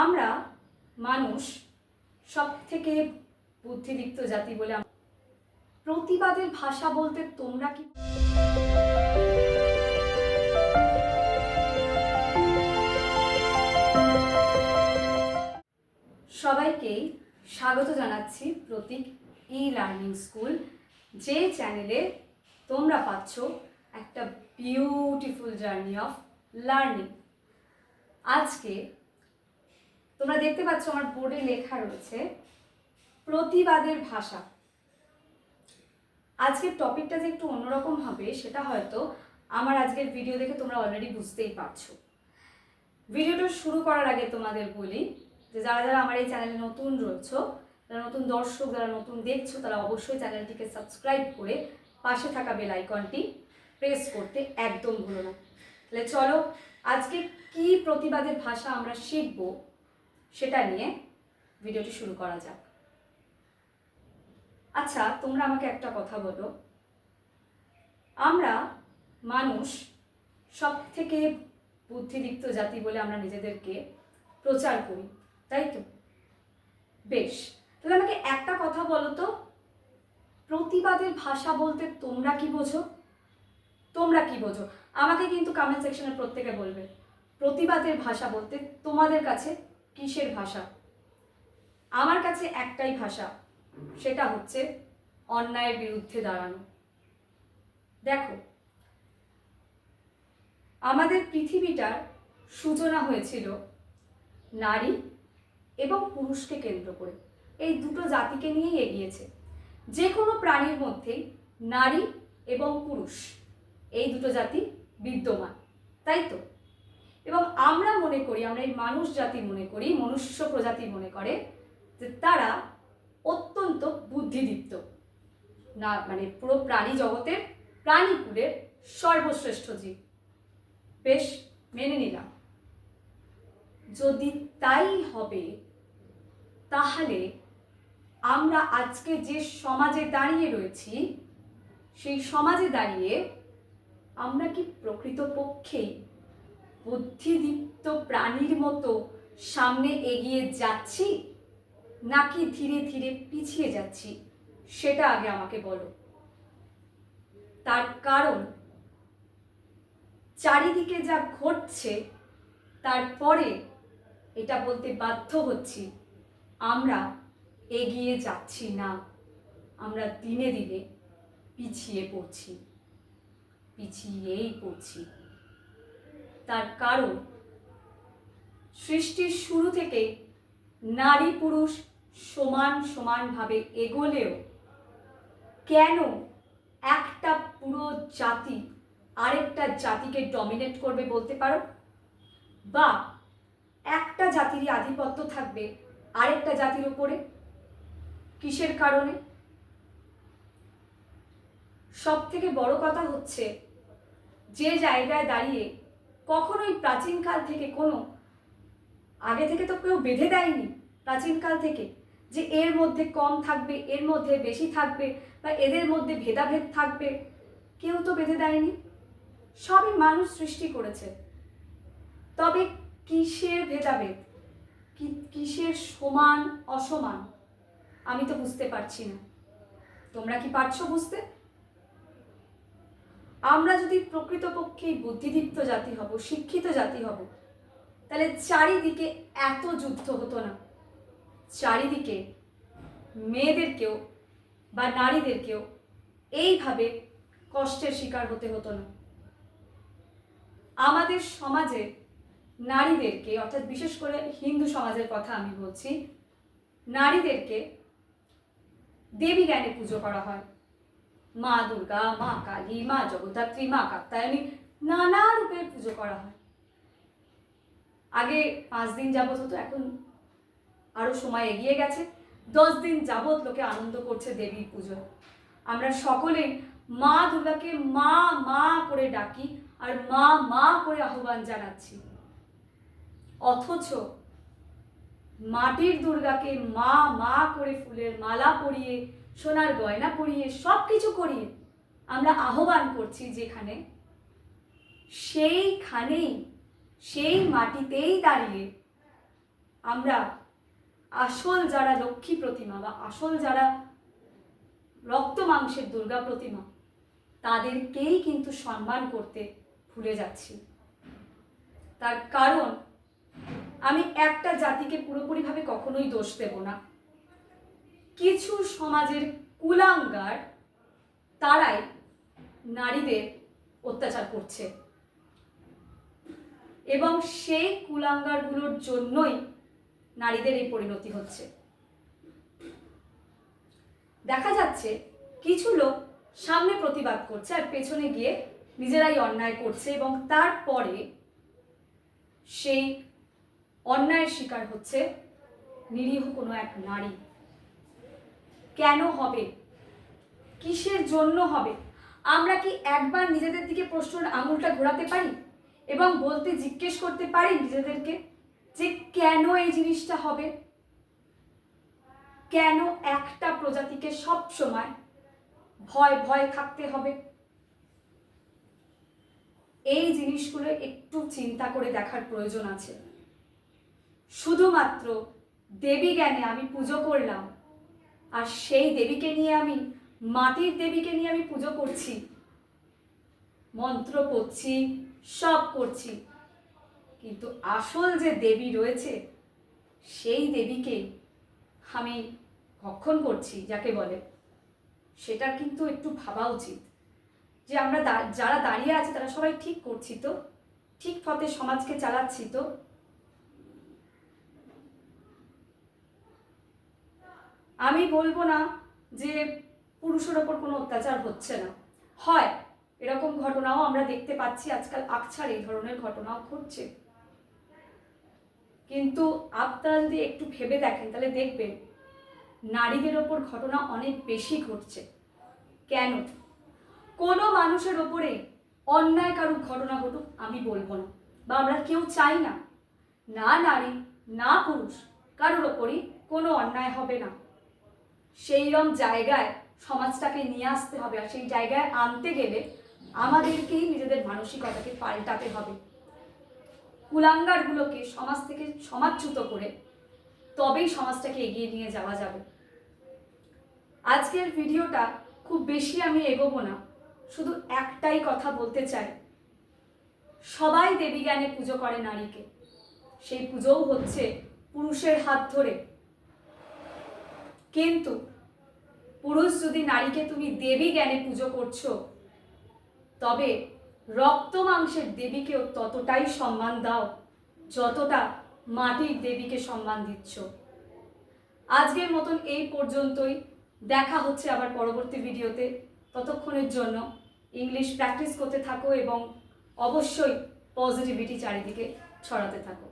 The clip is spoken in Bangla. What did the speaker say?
আমরা মানুষ সবথেকে বুদ্ধিদীপ্ত জাতি বলে প্রতিবাদের ভাষা বলতে তোমরা কি সবাইকে স্বাগত জানাচ্ছি প্রতীক ই-লার্নিং স্কুল, যে চ্যানেলে তোমরা পাচ্ছ একটা বিউটিফুল জার্নি অফ লার্নিং। আজকে তোমরা দেখতে পাচ্ছ আমার বোর্ডে লেখা রয়েছে প্রতিবাদের ভাষা। আজকের টপিকটা যে একটু অন্যরকম হবে সেটা হয়তো আমার আজকের ভিডিও দেখে তোমরা অলরেডি বুঝতেই পারছো। ভিডিওটা শুরু করার আগে তোমাদের বলি যে যারা যারা আমার এই চ্যানেলে নতুন রয়েছো, যারা নতুন দর্শক, যারা নতুন দেখছো, তারা অবশ্যই চ্যানেলটিকে সাবস্ক্রাইব করে পাশে থাকা বেল আইকনটি প্রেস করতে একদম ভুলো না। তাহলে চলো আজকে কি প্রতিবাদের ভাষা আমরা শিখব সেটা নিয়ে ভিডিওটি শুরু করা যাক। আচ্ছা, তোমরা আমাকে একটা কথা বলো, আমরা মানুষ সবথেকে বুদ্ধিদীপ্ত জাতি বলে আমরা নিজেদেরকে প্রচার করি, তাই তো? বেশ, তাহলে আমাকে একটা কথা বলো তো, প্রতিবাদের ভাষা বলতে তোমরা কি বোঝো? তোমরা কি বোঝো আমাকে কিন্তু কমেন্ট সেকশনে প্রত্যেকে বলবে প্রতিবাদের ভাষা বলতে তোমাদের কাছে কিসের ভাষা। আমার কাছে একটাই ভাষা, সেটা হচ্ছে অন্যায়ের বিরুদ্ধে দাঁড়ানো। দেখো, আমাদের পৃথিবীটার সূচনা হয়েছিল নারী এবং পুরুষকে কেন্দ্র করে। এই দুটো জাতিকে নিয়েই এগিয়েছে। যে কোনো প্রাণীর মধ্যেই নারী এবং পুরুষ এই দুটো জাতি বিদ্যমান, তাই তো? এবং আমরা মনে করি, আমরা এই মানুষ জাতি মনে করি, মনুষ্য প্রজাতি মনে করে যে তারা অত্যন্ত বুদ্ধিদীপ্ত, না মানে পুরো প্রাণী জগতের, প্রাণীকুলের সর্বশ্রেষ্ঠ জীব। বেশ, মেনে নিলাম। যদি তাই হবে তাহলে আমরা আজকে যে সমাজে দাঁড়িয়ে রয়েছি, সেই সমাজে দাঁড়িয়ে আমরা কি প্রকৃতপক্ষেই বুদ্ধিদীপ্ত প্রাণীর মতো সামনে এগিয়ে যাচ্ছি, নাকি ধীরে ধীরে পিছিয়ে যাচ্ছি? সেটা আগে আমাকে বলো। তার কারণ চারিদিকে যা ঘটছে তারপরে এটা বলতে বাধ্য হচ্ছি, আমরা এগিয়ে যাচ্ছি না, আমরা দিনে দিনে পিছিয়ে পড়ছি, পিছিয়েই পড়ছি। তার কারণ সৃষ্টির শুরু থেকে নারী পুরুষ সমান সমানভাবে এগোলেও কেন একটা পুরো জাতি আরেকটা জাতিকে ডমিনেট করবে বলতে পারো? বা একটা জাতিরই আধিপত্য থাকবে আরেকটা জাতির উপরে? কিসের কারণে? সব থেকে বড় কথা হচ্ছে, যে জায়গায় দাঁড়িয়ে কখনোই প্রাচীনকাল থেকে কোনো, আগে থেকে তো কেউ বেঁধে দেয়নি প্রাচীনকাল থেকে যে এর মধ্যে কম থাকবে, এর মধ্যে বেশি থাকবে, বা এদের মধ্যে ভেদাভেদ থাকবে, কেউ তো বেঁধে দেয়নি। সবই মানুষ সৃষ্টি করেছে। তবে কিসের ভেদাভেদ, কিসের সমান অসমান, আমি তো বুঝতে পারছি না। তোমরা কি পারছো বুঝতে? আমরা যদি প্রকৃতপক্ষেই বুদ্ধিদীপ্ত জাতি হব, শিক্ষিত জাতি হব, তাহলে চারিদিকে এত যুদ্ধ হতো না, চারিদিকে মেয়েদেরকেও বা নারীদেরকেও এইভাবে কষ্টের শিকার হতে হতো না। আমাদের সমাজে নারীদেরকে, অর্থাৎ বিশেষ করে হিন্দু সমাজের কথা আমি বলছি, নারীদেরকে দেবী জ্ঞানে পুজো করা হয়। মা দুর্গা, মা কালী, মা জগদ্ধাত্রী, মা কাত্যায়নী, নানা রূপে পুজো করা হয়। আগে 5 দিন যাবত হতো, এখন আরো সময় এগিয়ে গেছে, 10 দিন যাবত লোকে আনন্দ করছে দেবীর পুজো। আমরা সকলেই মা দুর্গাকে মা মা করে ডাকি আর মা মা করে আহ্বান জানাচ্ছি। অথচ মাটির দুর্গাকে মা মা করে ফুলের মালা পরিয়ে, সোনার গয়না পরিয়ে, সব কিছু করিয়ে আমরা আহ্বান করছি, যেখানে সেইখানেই, সেই মাটিতেই দাঁড়িয়ে আমরা আসল যারা লক্ষ্মী প্রতিমা বা আসল যারা রক্ত মাংসের দুর্গা প্রতিমা তাদেরকেই কিন্তু সম্মান করতে ভুলে যাচ্ছি। তার কারণ আমি একটা জাতিকে পুরোপুরিভাবে কখনোই দোষ দেব না। কিছু সমাজের কুলাঙ্গার তারাই নারীদের অত্যাচার করছে এবং সেই কুলাঙ্গারগুলোর জন্যই নারীদের এই পরিণতি হচ্ছে। দেখা যাচ্ছে কিছু লোক সামনে প্রতিবাদ করছে আর পেছনে গিয়ে নিজেরাই অন্যায় করছে এবং তারপরে সেই অন্যায়ের শিকার হচ্ছে নিরীহ কোনো এক নারী। কেন হবে? কিসের জন্য হবে? আমরা কি একবার নিজেদের দিকে প্রশ্নের আঙুলটা ঘোরাতে পারি এবং জিজ্ঞেস করতে পারি নিজেদেরকে যে কেন এই জিনিসটা হবে? কেন একটা প্রজাতিকে সব সময় ভয় ভয় থাকতে হবে? এই জিনিসগুলো একটু চিন্তা করে দেখার প্রয়োজন আছে। শুধুমাত্র দেবী জ্ঞানে আমি পুজো করলাম আর সেই দেবীকে নিয়ে আমি মাটির দেবীকে নিয়ে আমি পুজো করছি, মন্ত্র পড়ছি, সব করছি, কিন্তু আসল যে দেবী রয়েছে সেই দেবীকে আমি ভক্ষণ করছি যাকে বলে, সেটা কিন্তু একটু ভাবা উচিত যে আমরা যারা দাঁড়িয়ে আছে তারা সবাই ঠিক করছি তো, ঠিক পথে সমাজকে চালাচ্ছি তো। আমি বলবো না যে পুরুষের ওপর কোনো অত্যাচার হচ্ছে না, হয়, এরকম ঘটনাও আমরা দেখতে পাচ্ছি, আজকাল আকছার এই ধরনের ঘটনাও ঘটছে। কিন্তু আপনারা যদি একটু ভেবে দেখেন তাহলে দেখবেন নারীদের ওপর ঘটনা অনেক বেশি ঘটছে। কেন? কোনো মানুষের ওপরে অন্যায় কারুর ঘটনা ঘটুক আমি বলবো না, বা আমরা কেউ চাই না, না নারী না পুরুষ কারোর ওপরই কোনো অন্যায় হবে না। সেইরকম জায়গায় সমাজটাকে নিয়ে আসতে হবে, আর সেই জায়গায় আনতে গেলে আমাদেরকেই নিজেদের মানসিকতাকে পাল্টাতে হবে। কুলাঙ্গারগুলোকে সমাজ থেকে সমাজচ্যুত করে তবেই সমাজটাকে এগিয়ে নিয়ে যাওয়া যাবে। আজকের ভিডিওটা খুব বেশি আমি এগোবো না, শুধু একটাই কথা বলতে চাই, সবাই দেবী জ্ঞানে পুজো করে নারীকে, সেই পুজোও হচ্ছে পুরুষের হাত ধরে। কিন্তু পুরুষ যদি নারীকে তুমি দেবী জ্ঞানে পুজো করছো, তবে রক্ত মাংসের দেবীকেও ততটাই সম্মান দাও যতটা মাটির দেবীকে সম্মান দিচ্ছ। আজকের মতন এই পর্যন্তই, দেখা হচ্ছে আবার পরবর্তী ভিডিওতে। ততক্ষণের জন্য ইংলিশ প্র্যাকটিস করতে থাকো এবং অবশ্যই পজিটিভিটি চারিদিকে ছড়াতে থাকো।